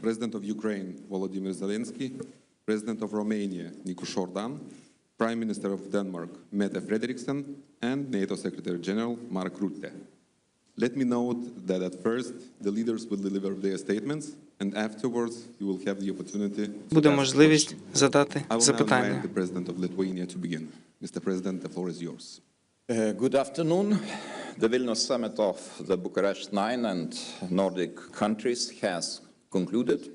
President of Ukraine, Volodymyr Zelensky, President of Romania, Nicu Șordan, Prime Minister of Denmark, Mette Frederiksen, and NATO Secretary General, Mark Rutte. Let me note that at first, the leaders will deliver their statements, and afterwards, you will have the opportunity Буде можливість задати запитання. I will now invite the President of Lithuania to begin. Mr. President, the floor is yours. Good afternoon. The Vilnius summit of the Bucharest 9 and Nordic countries has concluded.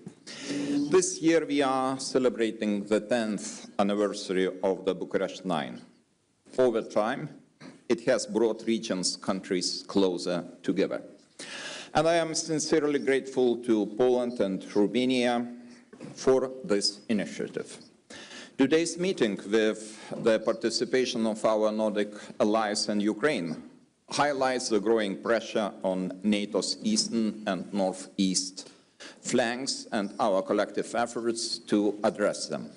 This year we are celebrating the 10th anniversary of the Bucharest 9. Over time, it has brought regions, countries closer together. And I am sincerely grateful to Poland and Romania for this initiative. Today's meeting, with the participation of our Nordic allies and Ukraine, highlights the growing pressure on NATO's eastern and northeast flanks and our collective efforts to address them.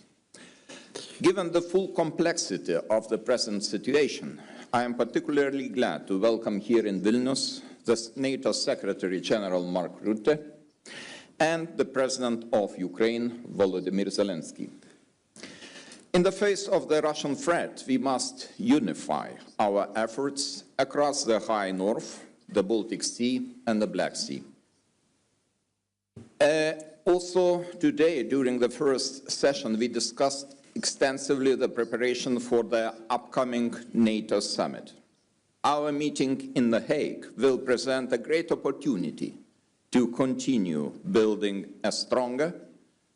Given the full complexity of the present situation, I am particularly glad to welcome here in Vilnius the NATO Secretary General Mark Rutte and the President of Ukraine, Volodymyr Zelensky. In the face of the Russian threat, we must unify our efforts across the High North, the Baltic Sea, and the Black Sea. Also today, during the first session, we discussed extensively the preparation for the upcoming NATO summit. Our meeting in The Hague will present a great opportunity to continue building a stronger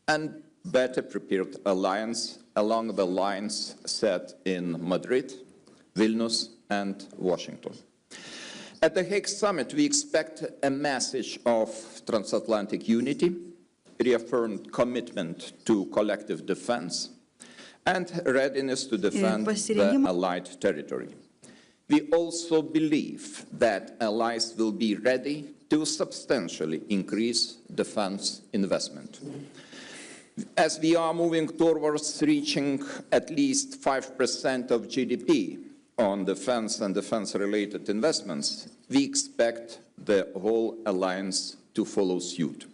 and better prepared alliance along the lines set in Madrid, Vilnius, and Washington. At the Hague Summit, we expect a message of transatlantic unity, reaffirmed commitment to collective defense, and readiness to defend the allied territory. We also believe that allies will be ready to substantially increase defense investment. As we are moving towards reaching at least 5% of GDP on defense and defense-related investments, we expect the whole alliance to follow suit.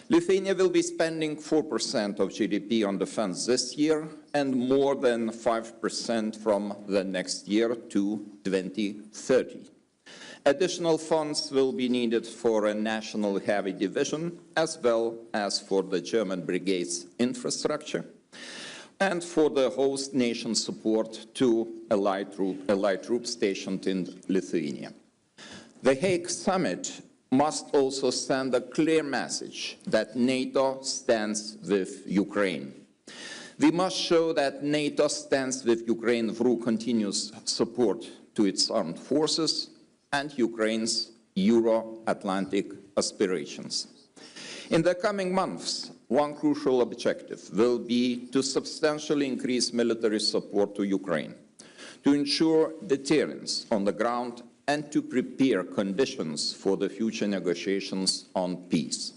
Lithuania will be spending 4% of GDP on defense this year and more than 5% from the next year to 2030. Additional funds will be needed for a national heavy division, as well as for the German brigade's infrastructure, and for the host nation support to allied troops stationed in Lithuania. The Hague Summit must also send a clear message that NATO stands with Ukraine. We must show that NATO stands with Ukraine through continuous support to its armed forces and Ukraine's Euro-Atlantic aspirations. In the coming months, one crucial objective will be to substantially increase military support to Ukraine, to ensure deterrence on the ground and to prepare conditions for the future negotiations on peace.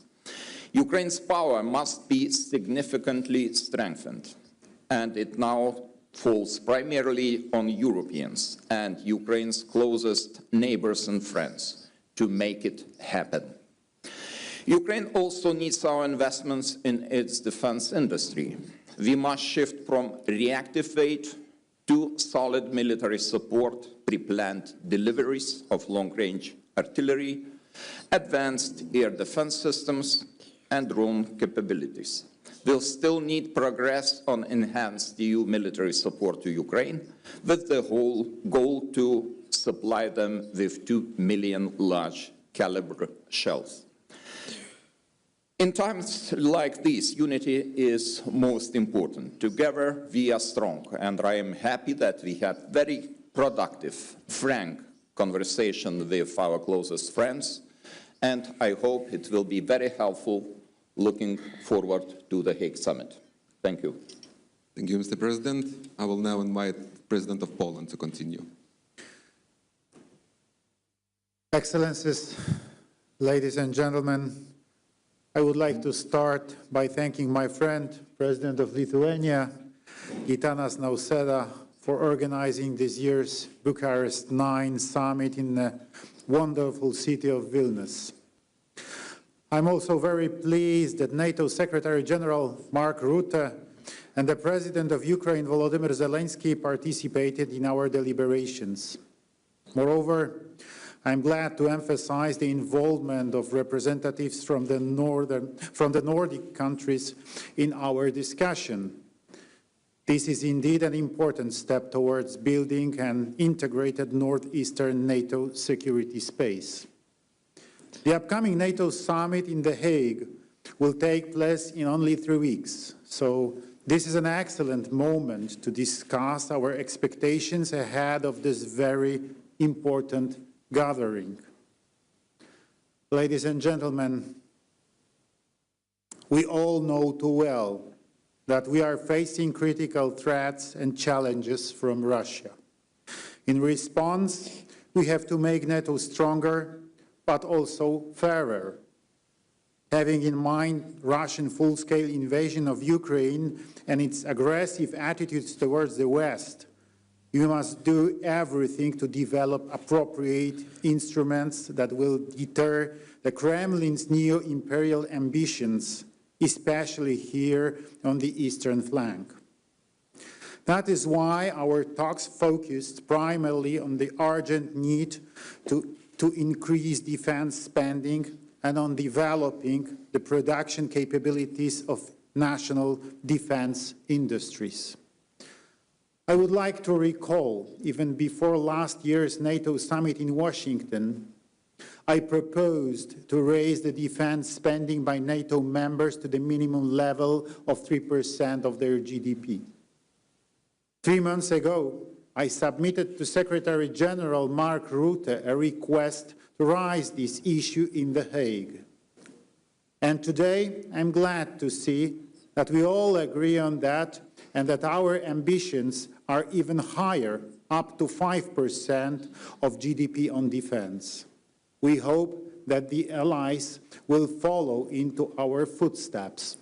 Ukraine's power must be significantly strengthened, and it now falls primarily on Europeans and Ukraine's closest neighbors and friends to make it happen. Ukraine also needs our investments in its defense industry. We must shift from reactive aid to solid military support, pre-planned deliveries of long-range artillery, advanced air defense systems, and drone capabilities. We'll still need progress on enhanced EU military support to Ukraine, with the whole goal to supply them with 2 million large-caliber shells. In times like these, unity is most important. Together, we are strong, and I am happy that we had very productive, frank conversation with our closest friends, and I hope it will be very helpful looking forward to the Hague Summit. Thank you. Thank you, Mr. President. I will now invite the President of Poland to continue. Excellencies, ladies and gentlemen, I would like to start by thanking my friend, President of Lithuania, Gitanas Nausėda, for organizing this year's Bucharest 9 summit in the wonderful city of Vilnius. I'm also very pleased that NATO Secretary General Mark Rutte and the President of Ukraine, Volodymyr Zelensky, participated in our deliberations. Moreover, I'm glad to emphasize the involvement of representatives from the Nordic countries in our discussion. This is indeed an important step towards building an integrated northeastern NATO security space. The upcoming NATO summit in The Hague will take place in only 3 weeks, so this is an excellent moment to discuss our expectations ahead of this very important gathering. Ladies and gentlemen, we all know too well that we are facing critical threats and challenges from Russia. In response, we have to make NATO stronger, but also fairer. Having in mind Russian full-scale invasion of Ukraine and its aggressive attitudes towards the West, we must do everything to develop appropriate instruments that will deter the Kremlin's neo-imperial ambitions, especially here on the eastern flank. That is why our talks focused primarily on the urgent need to increase defense spending and on developing the production capabilities of national defense industries. I would like to recall, even before last year's NATO summit in Washington, I proposed to raise the defense spending by NATO members to the minimum level of 3% of their GDP. 3 months ago, I submitted to Secretary General Mark Rutte a request to raise this issue in The Hague. And today, I'm glad to see that we all agree on that and that our ambitions are even higher, up to 5% of GDP on defense. We hope that the allies will follow into our footsteps.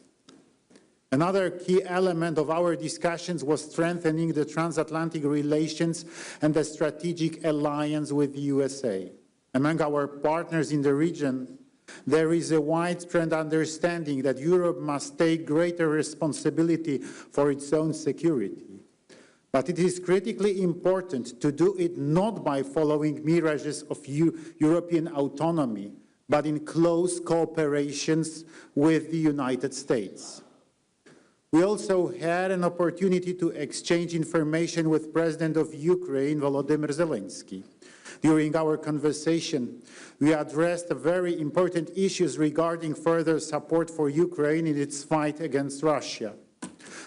Another key element of our discussions was strengthening the transatlantic relations and the strategic alliance with the USA. Among our partners in the region, there is a widespread understanding that Europe must take greater responsibility for its own security. But it is critically important to do it not by following mirages of European autonomy, but in close cooperation with the United States. We also had an opportunity to exchange information with President of Ukraine, Volodymyr Zelensky. During our conversation, we addressed very important issues regarding further support for Ukraine in its fight against Russia.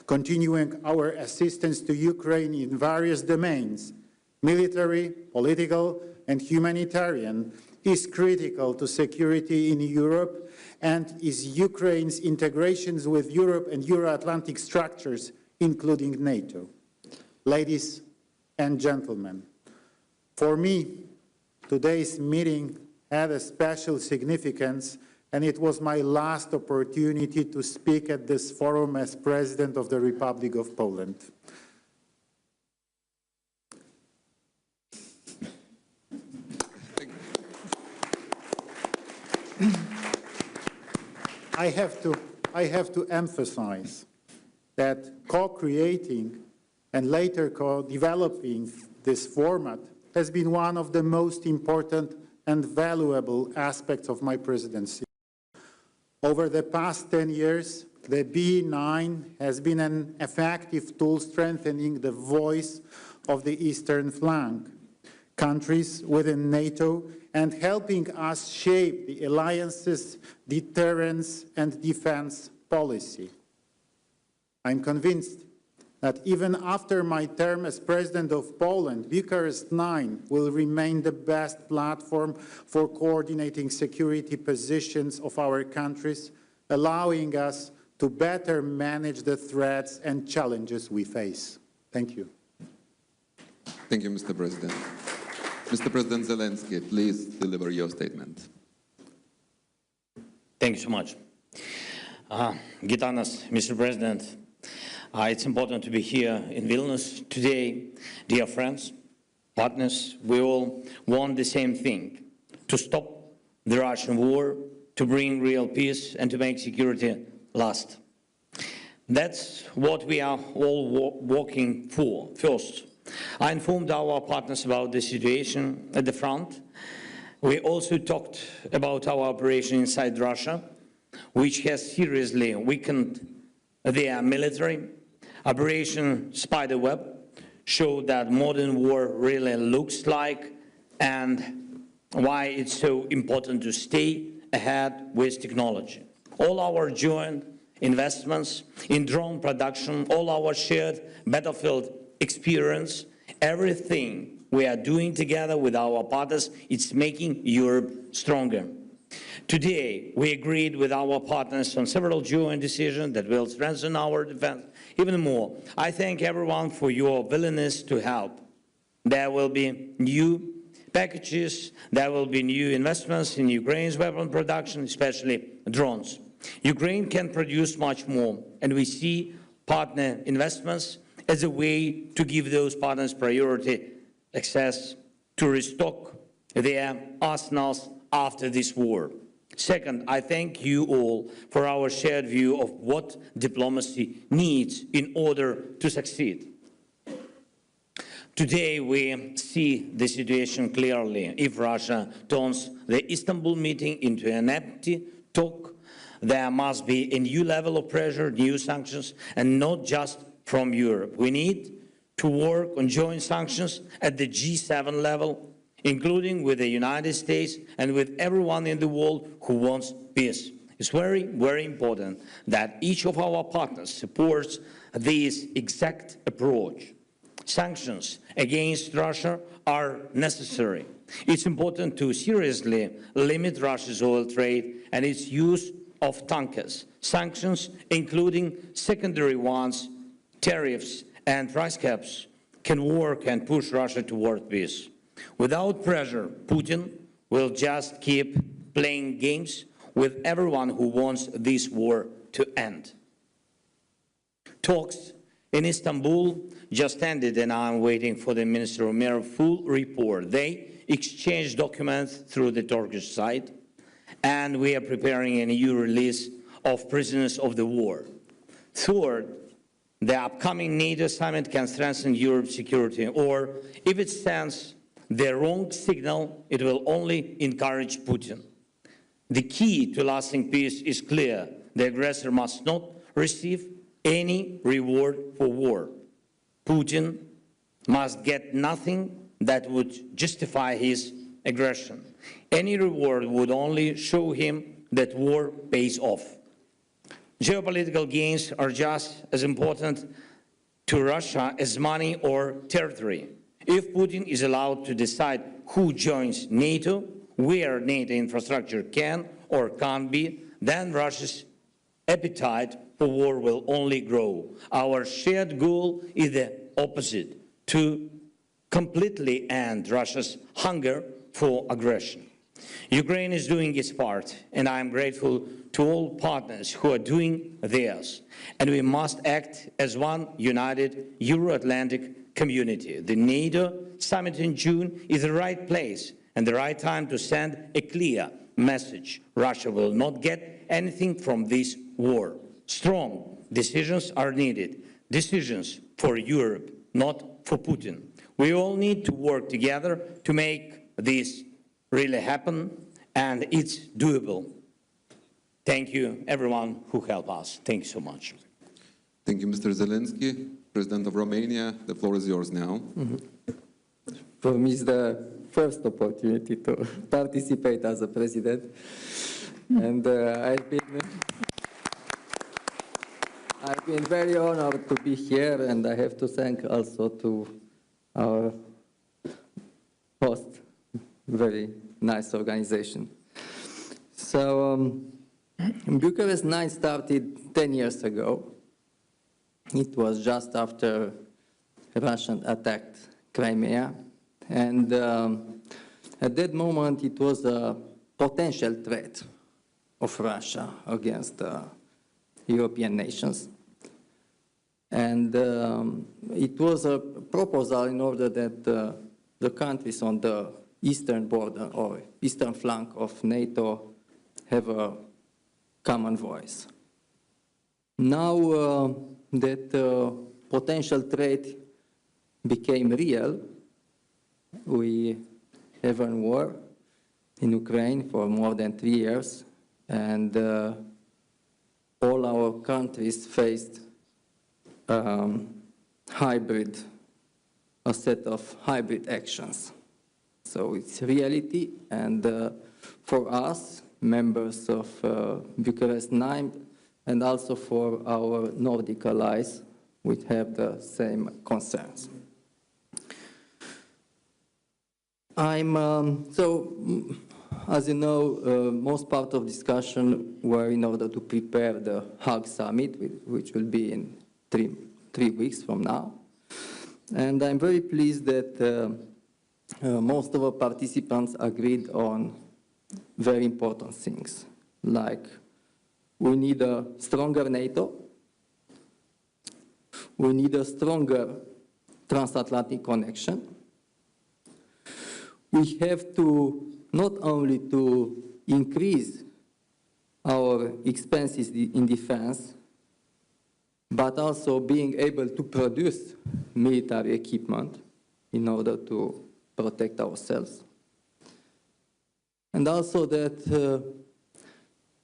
Continuing our assistance to Ukraine in various domains, military, political, and humanitarian, is critical to security in Europe and is Ukraine's integrations with Europe and Euro-Atlantic structures, including NATO. Ladies and gentlemen, for me, today's meeting had a special significance, and it was my last opportunity to speak at this forum as President of the Republic of Poland. I have to emphasize that co-creating and later co-developing this format has been one of the most important and valuable aspects of my presidency. Over the past 10 years, the B9 has been an effective tool strengthening the voice of the eastern flank, countries within NATO, and helping us shape the alliance's deterrence and defense policy. I'm convinced that even after my term as President of Poland, Bucharest 9 will remain the best platform for coordinating security positions of our countries, allowing us to better manage the threats and challenges we face. Thank you. Thank you, Mr. President. Mr. President Zelensky, please deliver your statement. Thank you so much. Gitanas, Mr. President, it's important to be here in Vilnius today. Dear friends, partners, we all want the same thing, to stop the Russian war to bring real peace and to make security last. That's what we are all working for. First, I informed our partners about the situation at the front. We also talked about our operation inside Russia, which has seriously weakened their military. Operation Spiderweb showed that modern war really looks like and why it's so important to stay ahead with technology. All our joint investments in drone production, all our shared battlefield experience, everything we are doing together with our partners, it's making Europe stronger. Today, we agreed with our partners on several joint decisions that will strengthen our defense even more. I thank everyone for your willingness to help. There will be new packages, there will be new investments in Ukraine's weapon production, especially drones. Ukraine can produce much more, and we see partner investments as a way to give those partners priority access to restock their arsenals after this war. Second, I thank you all for our shared view of what diplomacy needs in order to succeed. Today, we see the situation clearly. If Russia turns the Istanbul meeting into an empty talk, there must be a new level of pressure, new sanctions, and not just from Europe. We need to work on joint sanctions at the G7 level, including with the United States and with everyone in the world who wants peace. It's very, very important that each of our partners supports this exact approach. Sanctions against Russia are necessary. It's important to seriously limit Russia's oil trade and its use of tankers. Sanctions, including secondary ones, tariffs and price caps, can work and push Russia toward peace. Without pressure, Putin will just keep playing games with everyone who wants this war to end. Talks in Istanbul just ended, and I'm waiting for the Minister of Mir full report. They exchanged documents through the Turkish side, and we are preparing a new release of prisoners of the war. Third, the upcoming NATO summit can strengthen Europe's security, or if it sends the wrong signal, it will only encourage Putin. The key to lasting peace is clear. The aggressor must not receive any reward for war. Putin must get nothing that would justify his aggression. Any reward would only show him that war pays off. Geopolitical gains are just as important to Russia as money or territory. If Putin is allowed to decide who joins NATO, where NATO infrastructure can or can't be, then Russia's appetite for war will only grow. Our shared goal is the opposite, to completely end Russia's hunger for aggression. Ukraine is doing its part, and I am grateful to all partners who are doing theirs. And we must act as one united Euro-Atlantic community. The NATO summit in June is the right place and the right time to send a clear message. Russia will not get anything from this war. Strong decisions are needed. Decisions for Europe, not for Putin. We all need to work together to make this really happen, and it's doable. Thank you, everyone who helped us. Thank you so much. Thank you, Mr. Zelensky. President of Romania, the floor is yours now. For me, it's the first opportunity to participate as a president, and I've been very honored to be here, and I have to thank also to our host, very nice organization. So, Bucharest 9 started 10 years ago. It was just after Russia attacked Crimea, and at that moment it was a potential threat of Russia against European nations. And it was a proposal in order that the countries on the eastern border or eastern flank of NATO have a common voice. Now that potential threat became real, we have a war in Ukraine for more than 3 years, and all our countries faced a set of hybrid actions. So it's reality, and for us, members of Bucharest 9, and also for our Nordic allies, we have the same concerns. As you know, most part of discussion were in order to prepare the Hague summit, which will be in three weeks from now. And I'm very pleased that most of our participants agreed on very important things, like we need a stronger NATO, we need a stronger transatlantic connection, we have to not only to increase our expenses in defense, but also being able to produce military equipment in order to protect ourselves. And also that,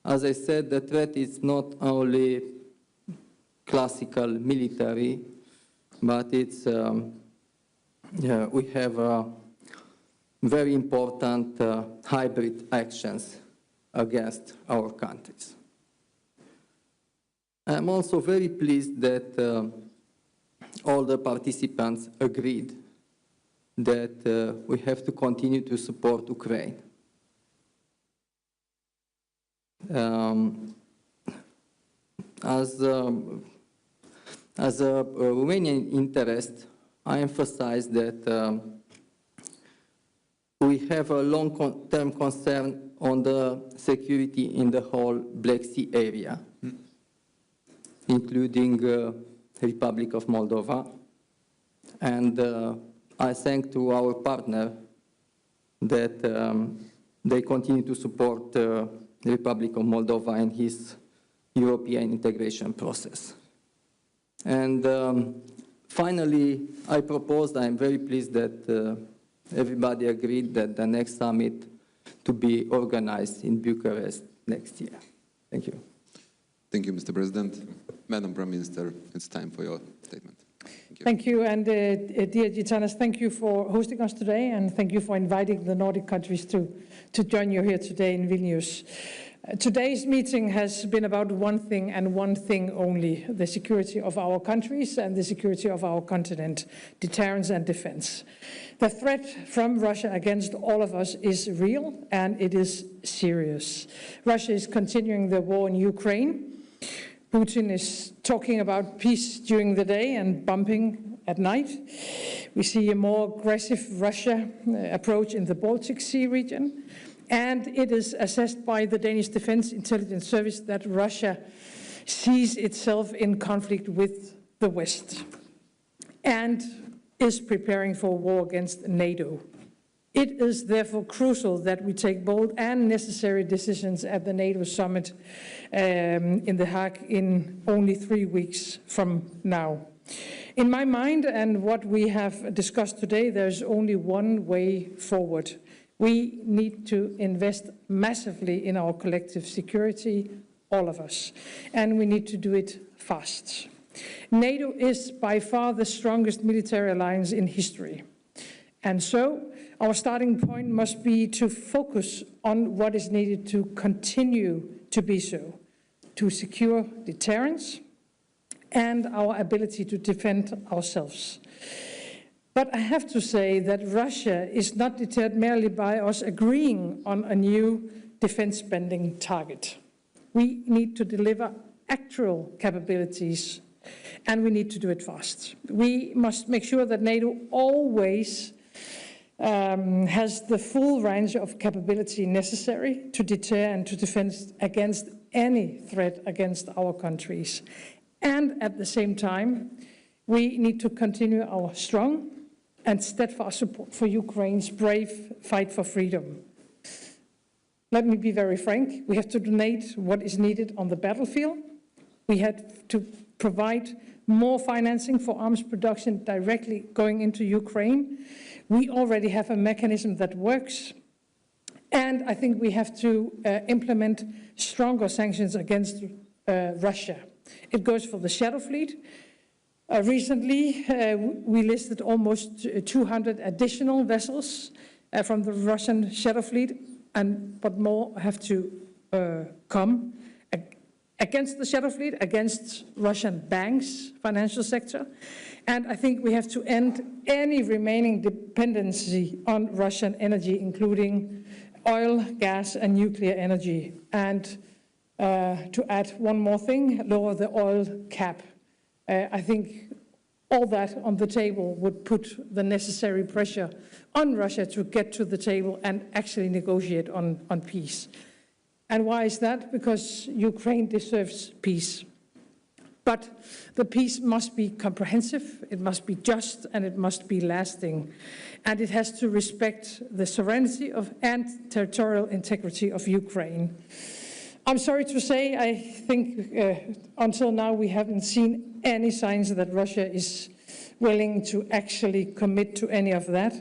as I said, the threat is not only classical military, but it's, we have very important hybrid actions against our countries. I'm also very pleased that all the participants agreed that we have to continue to support Ukraine. As a Romanian interest, I emphasize that we have a long-term concern on the security in the whole Black Sea area, including Republic of Moldova. And I thank to our partner that they continue to support the Republic of Moldova in his European integration process. And finally, I proposed, I'm very pleased that everybody agreed that the next summit to be organized in Bucharest next year. Thank you. Thank you, Mr. President. Madam Prime Minister, it's time for your statement. Thank you. And dear Gitanas, thank you for hosting us today, and thank you for inviting the Nordic countries to join you here today in Vilnius. Today's meeting has been about one thing and one thing only: the security of our countries and the security of our continent, deterrence and defense. The threat from Russia against all of us is real, and it is serious. Russia is continuing the war in Ukraine. Putin is talking about peace during the day and bombing at night. We see a more aggressive Russia approach in the Baltic Sea region. And it is assessed by the Danish Defense Intelligence Service that Russia sees itself in conflict with the West and is preparing for war against NATO. It is therefore crucial that we take bold and necessary decisions at the NATO summit in The Hague in only 3 weeks from now. In my mind, and what we have discussed today, there's only one way forward. We need to invest massively in our collective security, all of us, and we need to do it fast. NATO is by far the strongest military alliance in history. And so our starting point must be to focus on what is needed to continue to be so, to secure deterrence and our ability to defend ourselves. But I have to say that Russia is not deterred merely by us agreeing on a new defense spending target. We need to deliver actual capabilities, and we need to do it fast. We must make sure that NATO always has the full range of capability necessary to deter and to defend against any threat against our countries. And at the same time, we need to continue our strong and steadfast support for Ukraine's brave fight for freedom. let me be very frank, we have to donate what is needed on the battlefield. We had to provide more financing for arms production directly going into Ukraine. We already have a mechanism that works. And I think we have to implement stronger sanctions against Russia. It goes for the Shadow Fleet. Recently, we listed almost 200 additional vessels from the Russian Shadow Fleet, but more have to come against the Shadow Fleet, against Russian banks, financial sector. And I think we have to end any remaining dependency on Russian energy, including oil, gas, and nuclear energy. And to add one more thing, lower the oil cap. I think all that on the table would put the necessary pressure on Russia to get to the table and actually negotiate on peace. And why is that? Because Ukraine deserves peace. But the peace must be comprehensive, it must be just, and it must be lasting. And it has to respect the sovereignty and territorial integrity of Ukraine. I'm sorry to say, I think until now we haven't seen any signs that Russia is willing to actually commit to any of that.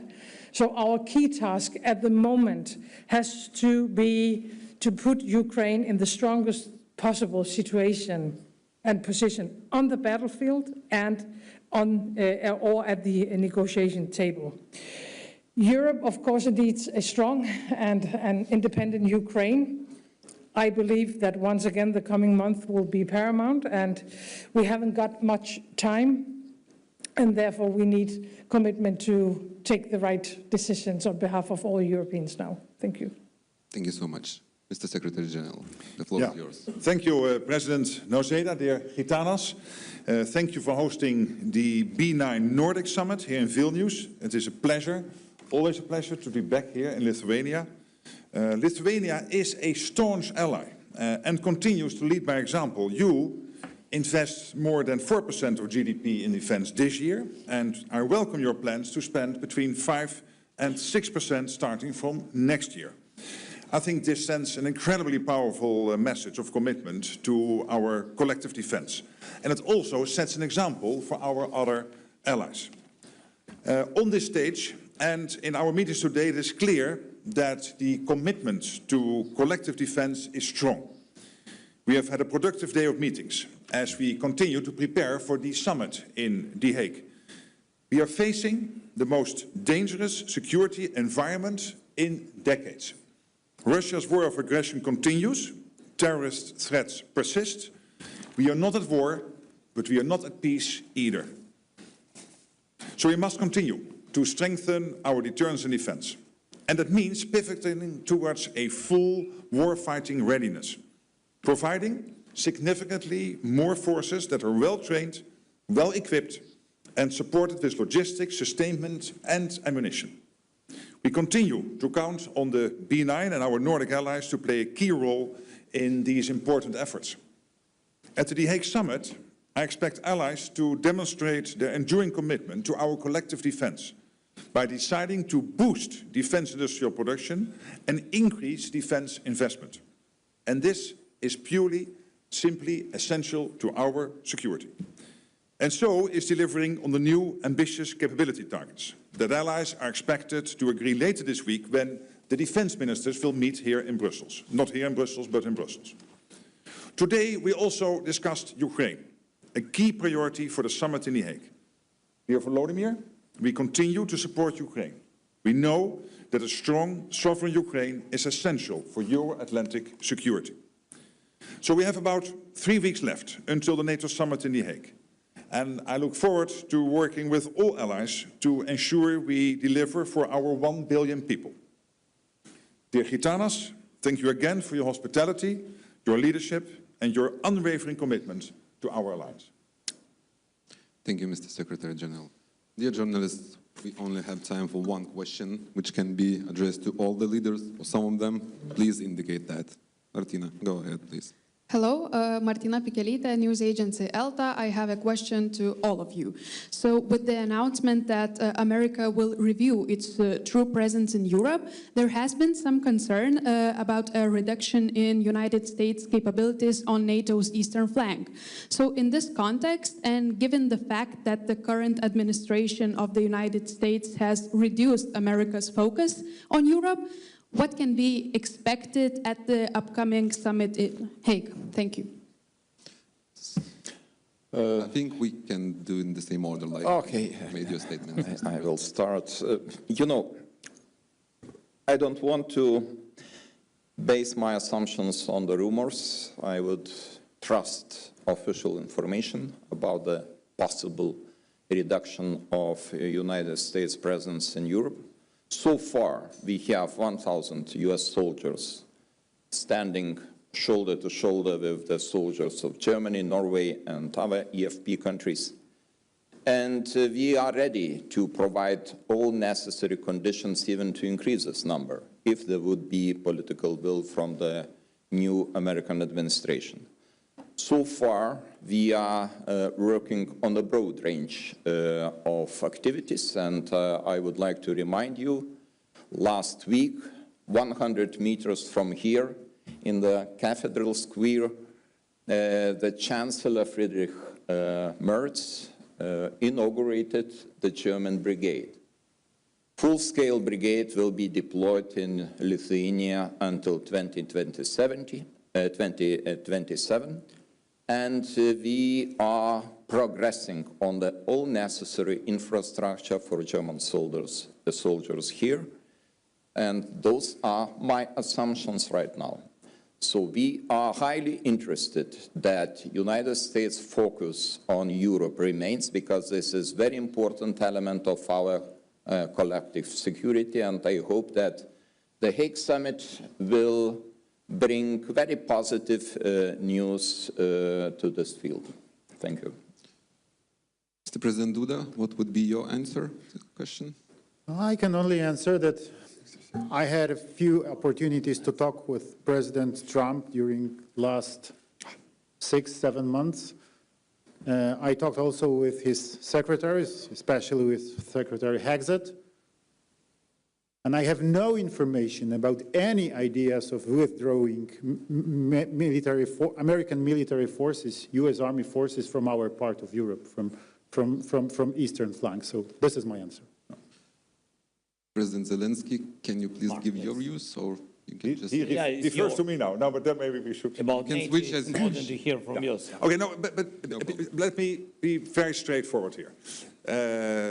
So our key task at the moment has to be to put Ukraine in the strongest possible situation and position on the battlefield and or at the negotiation table. Europe, of course, needs a strong and an independent Ukraine. I believe that once again the coming month will be paramount, and we haven't got much time, and therefore we need commitment to take the right decisions on behalf of all Europeans now. Thank you. Thank you so much. Mr. Secretary General, the floor is yours. Thank you, President Nausėda, dear Gitanas. Thank you for hosting the B9 Nordic Summit here in Vilnius. It is a pleasure, always a pleasure to be back here in Lithuania. Lithuania is a staunch ally and continues to lead by example. You invest more than 4% of GDP in defense this year, and I welcome your plans to spend between 5 and 6% starting from next year. I think this sends an incredibly powerful message of commitment to our collective defense. And it also sets an example for our other allies. On this stage and in our meetings today, it is clear that the commitment to collective defense is strong. We have had a productive day of meetings as we continue to prepare for the summit in The Hague. We are facing the most dangerous security environment in decades. Russia's war of aggression continues, terrorist threats persist. We are not at war, but we are not at peace either. So we must continue to strengthen our deterrence and defense. And that means pivoting towards a full war-fighting readiness, providing significantly more forces that are well-trained, well-equipped, and supported with logistics, sustainment, and ammunition. We continue to count on the B9 and our Nordic allies to play a key role in these important efforts. At the The Hague Summit, I expect allies to demonstrate their enduring commitment to our collective defense by deciding to boost defense industrial production and increase defense investment. And this is simply essential to our security. And so is delivering on the new ambitious capability targets that allies are expected to agree later this week when the defense ministers will meet here in Brussels. Not here in Brussels, but in Brussels. Today, we also discussed Ukraine, a key priority for the summit in The Hague. Dear Volodymyr, we continue to support Ukraine. We know that a strong, sovereign Ukraine is essential for Euro-Atlantic security. So we have about 3 weeks left until the NATO summit in The Hague. And I look forward to working with all allies to ensure we deliver for our 1 billion people. Dear Gitanas, thank you again for your hospitality, your leadership, and your unwavering commitment to our alliance. Thank you, Mr. Secretary General. Dear journalists, we only have time for one question, which can be addressed to all the leaders, or some of them. Please indicate that. Martina, go ahead, please. Hello, Martina Pichelita, news agency ELTA. I have a question to all of you. So with the announcement that America will review its true presence in Europe, there has been some concern about a reduction in United States capabilities on NATO's eastern flank. So in this context, and given the fact that the current administration of the United States has reduced America's focus on Europe, what can be expected at the upcoming summit in Hague? Thank you. I think we can do in the same order, like Okay. made your statement. I will start. You know, I don't want to base my assumptions on the rumors. I would trust official information about the possible reduction of United States presence in Europe. So far, we have 1,000 US soldiers standing shoulder to shoulder with the soldiers of Germany, Norway, and other EFP countries. And we are ready to provide all necessary conditions even to increase this number, if there would be political will from the new American administration. So far, we are working on a broad range of activities, and I would like to remind you, last week, 100 meters from here, in the Cathedral Square, the Chancellor Friedrich Merz inaugurated the German brigade. Full-scale brigade will be deployed in Lithuania until 2027. And we are progressing on the all necessary infrastructure for German soldiers, the soldiers here. And those are my assumptions right now. So we are highly interested that United States focus on Europe remains, because this is a very important element of our collective security. And I hope that the Hague Summit will bring very positive news to this field. Thank you. Mr. President Duda, what would be your answer to the question? I can only answer that I had a few opportunities to talk with President Trump during last 6-7 months. I talked also with his secretaries, especially with Secretary Hexet. And I have no information about any ideas of withdrawing American military forces, US Army forces from our part of Europe, from eastern flank. So this is my answer. President Zelensky, can you please give your views, or you can just... He refers to me now. No, but then maybe we should... About can NATO, switch it's as important to hear from you. Okay, no, but let me be very straightforward here.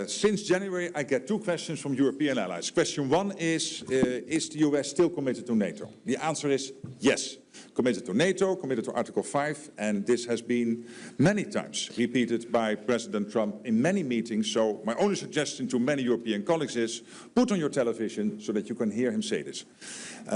Since January, I get 2 questions from European allies. Question 1 is the US still committed to NATO? The answer is yes. Committed to NATO, committed to Article 5, and this has been many times repeated by President Trump in many meetings. So my only suggestion to many European colleagues is put on your television so that you can hear him say this.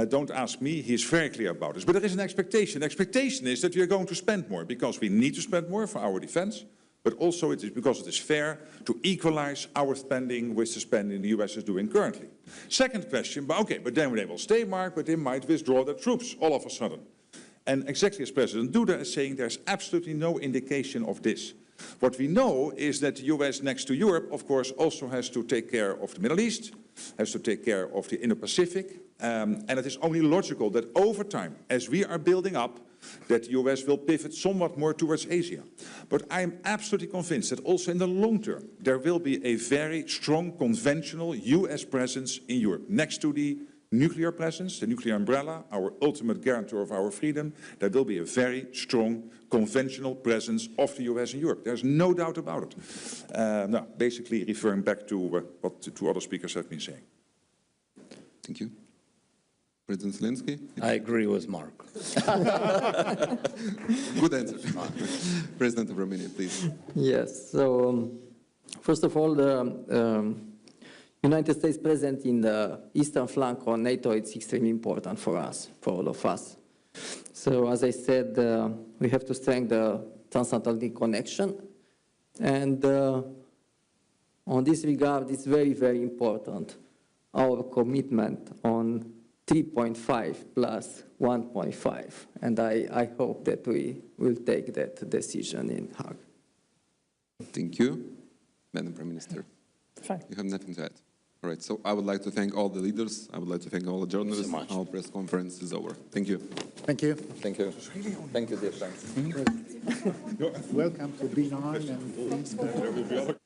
Don't ask me, he is very clear about this. But there is an expectation. The expectation is that we are going to spend more, because we need to spend more for our defense, but also it is because it is fair to equalize our spending with the spending the US is doing currently. Second question, but then they will stay, Mark, but they might withdraw their troops all of a sudden. And exactly as President Duda is saying, there's absolutely no indication of this. What we know is that the US, next to Europe, of course, also has to take care of the Middle East, has to take care of the Indo-Pacific, and it is only logical that over time, as we are building up, that the US will pivot somewhat more towards Asia. But I am absolutely convinced that also in the long term, there will be a very strong conventional US presence in Europe, next to the nuclear presence, the nuclear umbrella, our ultimate guarantor of our freedom. There will be a very strong conventional presence of the US in Europe. There's no doubt about it. Now, basically referring back to what the 2 other speakers have been saying. Thank you. President Zelensky? I agree with Mark. Good answer. President of Romania, please. Yes, so first of all, the United States presence in the eastern flank of NATO is extremely important for us, for all of us. So as I said, we have to strengthen the transatlantic connection. And on this regard, it's very, very important, our commitment on 3.5 plus 1.5. And I hope that we will take that decision in Hague. Thank you. Madam Prime Minister, Fine. you have nothing to add. All right, so I would like to thank all the leaders. I would like to thank all the journalists. much. Our press conference is over. Thank you. Thank you. Thank you. Thank you, dear friends. Welcome to B9 and